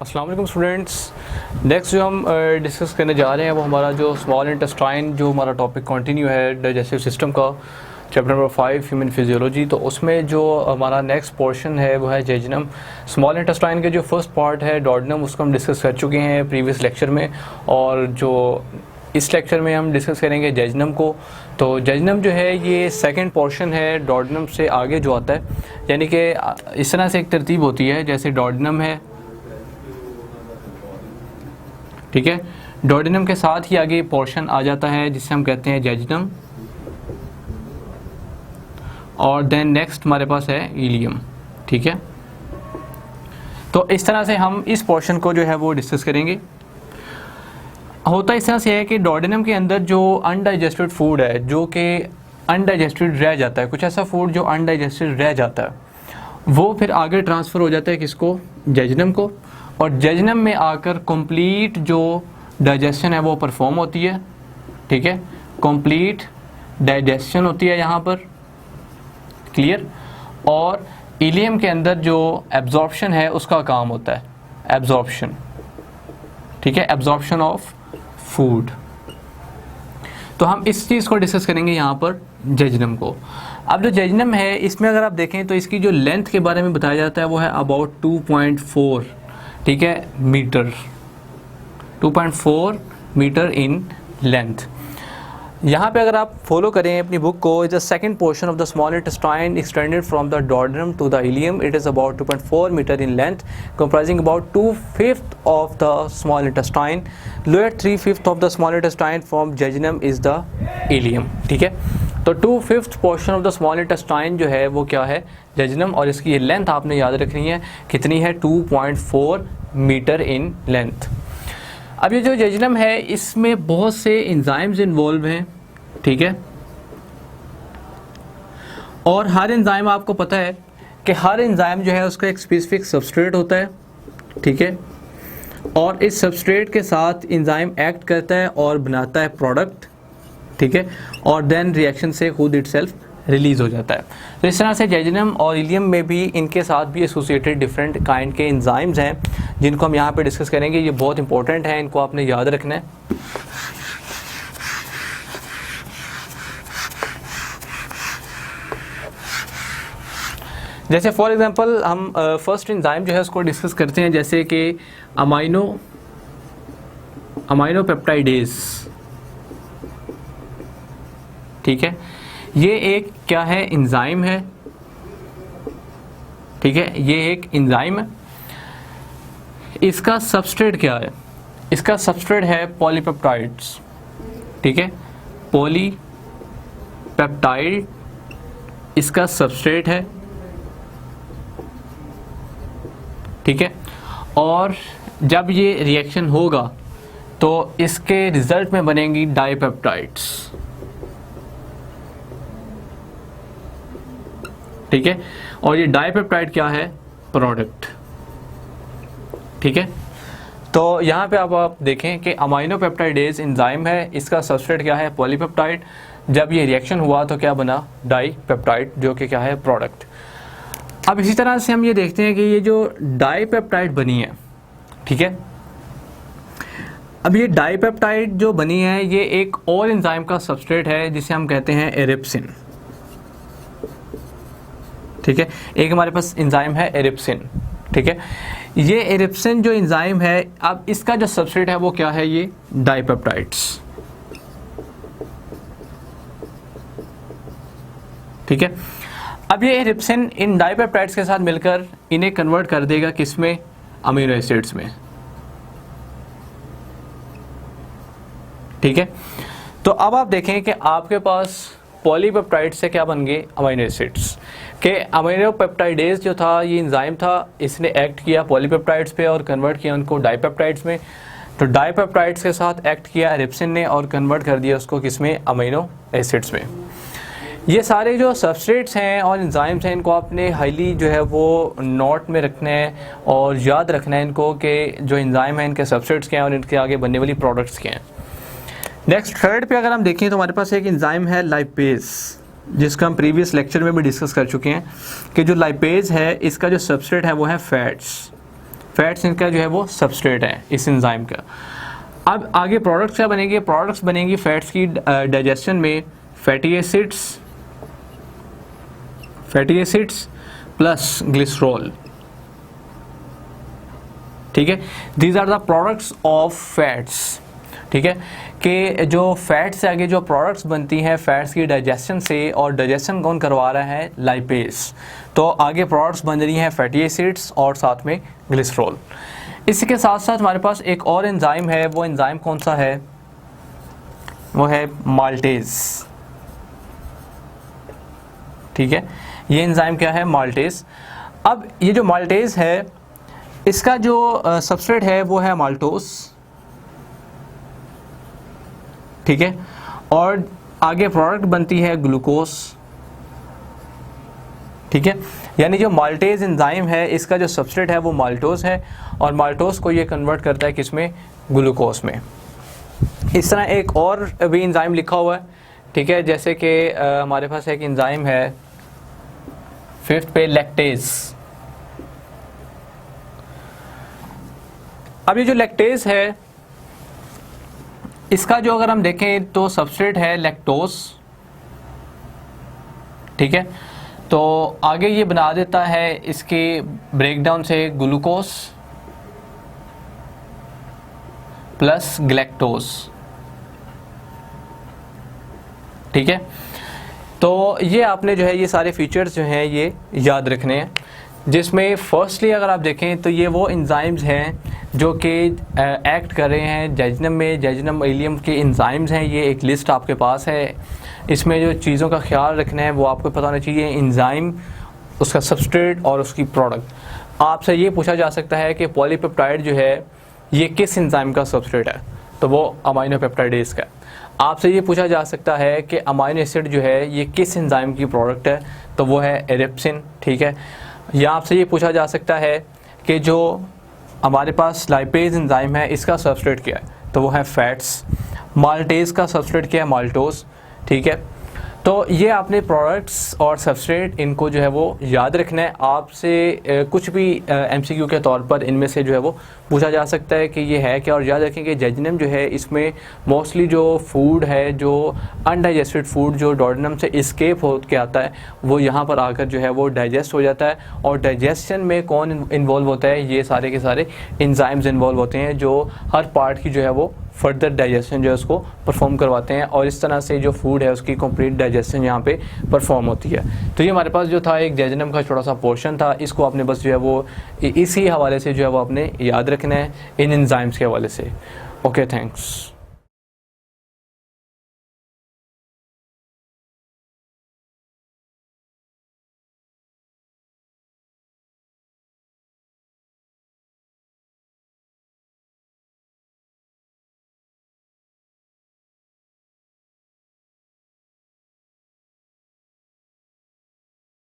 अस्सलाम वालेकुम students. Next जो हम डिस्कस करने जा रहे हैं वो हमारा जो स्मॉल इंटेस्टाइन जो हमारा टॉपिक कंटिन्यू है डाइजेस्टिव सिस्टम का, चैप्टर नंबर 5 ह्यूमन फिजियोलॉजी। तो उसमें जो हमारा नेक्स्ट पोर्शन है वो है जेजनम। स्मॉल इंटेस्टाइन के जो फर्स्ट पार्ट है डोडेनम, उसको हम डिस्कस कर चुके हैं प्रीवियस लेक्चर में, और जो इस लेक्चर में हम डिस्कस करेंगे जेजनम को। तो जेजनम जो है ये सेकंड पोर्शन है डोडेनम से आगे जो आता है, यानी कि इस तरह से एक तरतीब होती है जैसे डोडेनम है, ठीक है। डोडेनम के साथ ही आगे पोर्शन आ जाता है जिसे हम कहते हैं जेजनम, और देन नेक्स्ट हमारे पास है इलियम, ठीक है। तो इस तरह से हम इस पोर्शन को जो है वो डिस्कस करेंगे। होता इस तरह से है कि डोडेनम के अंदर जो अनडाइजेस्टेड फूड है, जो कि अनडाइजेस्टेड रह जाता है, कुछ ऐसा फूड जो अनडाइजेस्टेड रह जाता है, वो फिर आगे ट्रांसफ़र हो जाता है किसको, जेजनम को। और जेजनम में आकर कंप्लीट जो डाइजेशन है वो परफॉर्म होती है, ठीक है। कंप्लीट डाइजेशन होती है यहाँ पर, क्लियर। और इलियम के अंदर जो एब्जॉर्प्शन है उसका काम होता है एब्जॉर्प्शन, ठीक है, एब्जॉर्प्शन ऑफ फूड। तो हम इस चीज़ को डिस्कस करेंगे यहाँ पर जेजनम को। अब जो जेजनम है इसमें अगर आप देखें तो इसकी जो लेंथ के बारे में बताया जाता है वो है अबाउट 2.4, ठीक है, मीटर, 2.4 मीटर इन लेंथ। यहाँ पे अगर आप फॉलो करें अपनी बुक को, is the second portion of the small intestine extended from the duodenum to the ileum. It is about 2.4 metre in length, comprising about 2/5 of the small intestine. Lower 3/5 of the small intestine from jejunum is the ileum, ठीक है। तो 2/5 portion of the small intestine जो है वो क्या है, जेजनम, और इसकी ये लेंथ आपने याद रखनी है कितनी है, 2.4 मीटर इन लेंथ। अब ये जो जेजनम है इसमें बहुत से एंजाइम्स इन्वॉल्व हैं, ठीक है। और हर एंजाइम, आपको पता है कि हर एंजाइम जो है उसका एक स्पेसिफिक सबस्ट्रेट होता है, ठीक है। और इस सबस्ट्रेट के साथ एंजाइम एक्ट करता है और बनाता है प्रोडक्ट, ठीक है, और देन रिएक्शन से खुद इटसेल्फ रिलीज़ हो जाता है। तो इस तरह से जेजनम और इलियम में भी इनके साथ भी एसोसिएटेड डिफरेंट काइंड के एंजाइम्स हैं जिनको हम यहाँ पे डिस्कस करेंगे। ये बहुत इंपॉर्टेंट है, इनको आपने याद रखना है। जैसे फॉर एग्जांपल हम फर्स्ट एंजाइम जो है उसको डिस्कस करते हैं, जैसे कि अमाइनो पेप्टाइडेज, ठीक है। ये एक क्या है, एंजाइम है, ठीक है, ये एक एंजाइम है। इसका सबस्ट्रेट क्या है, इसका सबस्ट्रेट है पॉलीपेप्टाइड्स, ठीक है, पॉलीपेप्टाइड इसका सबस्ट्रेट है, ठीक है। और जब ये रिएक्शन होगा तो इसके रिजल्ट में बनेंगी डाइपेप्टाइड्स, ठीक है। और ये डाइपेप्टाइड क्या है, प्रोडक्ट, ठीक है। तो यहाँ पे अब आप देखें कि अमाइनो पेप्टाइडेज एंजाइम है, इसका सबस्ट्रेट क्या है, पॉलीपेप्टाइड। जब ये रिएक्शन हुआ तो क्या बना, डाइपेप्टाइड, जो कि क्या है, प्रोडक्ट। अब इसी तरह से हम ये देखते हैं कि ये जो डाइपेप्टाइड बनी है, ठीक है। अब ये डाइपेप्टाइड जो बनी है ये एक और एंजाइम का सबस्ट्रेट है जिसे हम कहते हैं एरिप्सिन, ठीक है। एक हमारे पास एंजाइम है एरिप्सिन, ठीक है। ये एरिप्सिन जो एंजाइम है, अब इसका जो सबस्ट्रेट है वो क्या है, ये डाइपेप्टाइड्स, ठीक है। अब ये एरिप्सिन इन डाइपेप्टाइड्स के साथ मिलकर इन्हें कन्वर्ट कर देगा किसमें, अमीनो एसिड्स में, ठीक है। तो अब आप देखें कि आपके पास पॉलीपेप्टाइड से क्या बन गए, अमीनो एसिड्स के। अमीनो पेप्टाइडेज जो था ये एंजाइम था, इसने एक्ट किया पॉलीपेप्टाइड्स पे और कन्वर्ट किया उनको डाइपेप्टाइड्स में। तो डाइपेप्टाइड्स के साथ एक्ट किया एरिप्सिन ने और कन्वर्ट कर दिया उसको किसमें, अमीनो एसिड्स में। ये सारे जो सबस्ट्रेट्स हैं और एंजाइम्स हैं इनको आपने हाईली जो है वो नोट में रखना है और याद रखना है इनको कि जो एंजाइम हैं इनके सबस्ट्रेट्स क्या हैं और इनके आगे बनने वाली प्रोडक्ट्स क्या हैं। नेक्स्ट थर्ड पे अगर हम देखें तो हमारे पास एक एंजाइम है लाइपेज, जिसका हम प्रीवियस लेक्चर में भी डिस्कस कर चुके हैं कि जो लाइपेज है इसका जो सबस्ट्रेट है वो है फैट्स। फैट्स इनका जो है वो सबस्ट्रेट है इस एंजाइम का। अब आगे प्रोडक्ट्स क्या बनेंगे, प्रोडक्ट्स बनेंगी फैट्स की डाइजेशन में फैटी एसिड्स प्लस ग्लिसरॉल, ठीक है। These are the products of fats, ठीक है, कि जो फैट्स से आगे जो प्रोडक्ट्स बनती हैं फैट्स की डाइजेशन से, और डाइजेशन कौन करवा रहा है, लाइपेज। तो आगे प्रोडक्ट्स बन रही हैं फैटी एसिड्स और साथ में ग्लिसरॉल। इसी के साथ साथ हमारे पास एक और एंजाइम है, वो एंजाइम कौन सा है, वो है माल्टेज, ठीक है। ये एंजाइम क्या है, माल्टेज। अब ये जो माल्टेज है इसका जो सबस्ट्रेट है वो है माल्टोस, ठीक है, और आगे प्रोडक्ट बनती है ग्लूकोस, ठीक है। यानी जो माल्टेज एंजाइम है इसका जो सबस्ट्रेट है वो माल्टोस है, और माल्टोस को ये कन्वर्ट करता है किसमें, ग्लूकोस में। इस तरह एक और भी एंजाइम लिखा हुआ है, ठीक है, जैसे कि हमारे पास एक एंजाइम है 5th पे लैक्टेज। अब ये जो लैक्टेज है इसका जो अगर हम देखें तो सबस्ट्रेट है लैक्टोस, ठीक है। तो आगे ये बना देता है इसके ब्रेकडाउन से ग्लूकोस प्लस ग्लैक्टोस, ठीक है। तो ये आपने जो है ये सारे फीचर्स जो हैं ये याद रखने हैं, जिसमें फर्स्टली अगर आप देखें तो ये वो एंजाइम्स हैं जो कि एक्ट कर रहे हैं जेजुनम में, जेजुनम इलियम के एंजाइम्स हैं। ये एक लिस्ट आपके पास है, इसमें जो चीज़ों का ख्याल रखना है वो आपको पता होना चाहिए, एंजाइम, उसका सबस्ट्रेट और उसकी प्रोडक्ट। आपसे ये पूछा जा सकता है कि पॉलीपेप्टाइड जो है ये किस एंजाइम का सबस्ट्रेट है, तो वो अमाइनो पेप्टाइडेज का। आपसे ये पूछा जा सकता है कि अमाइनो एसिड जो है ये किस एंजाइम की प्रोडक्ट है, तो वो है एरिप्सिन, ठीक है। या आपसे ये पूछा जा सकता है कि जो हमारे पास लाइपेज एंजाइम है इसका सबस्ट्रेट क्या है, तो वो है फैट्स। माल्टेज का सबस्ट्रेट क्या है, माल्टोस, ठीक है। तो ये आपने प्रोडक्ट्स और सबस्ट्रेट इनको जो है वो याद रखना है। आपसे कुछ भी एमसीक्यू के तौर पर इनमें से जो है वो पूछा जा सकता है कि ये है क्या, और याद रखें कि जेजुनम जो है इसमें मोस्टली जो फूड है, जो अनडाइजेस्टेड फूड जो डोडेनम से इस्केप हो के आता है वो यहाँ पर आकर जो है वो डाइजेस्ट हो जाता है। और डाइजेशन में कौन इन्वॉल्व होता है, ये सारे के सारे एंजाइम्स इन्वॉल्व होते हैं जो हर पार्ट की जो है वो फर्दर डाइजेशन जो है उसको परफॉर्म करवाते हैं, और इस तरह से जो फूड है उसकी कंप्लीट डाइजेशन यहाँ पे परफॉर्म होती है। तो ये हमारे पास जो था एक जेजुनम का छोटा सा पोर्शन था, इसको आपने बस जो है वो इसी हवाले से जो है वो आपने याद रखना है इन एंजाइम्स के हवाले से। Okay, thanks.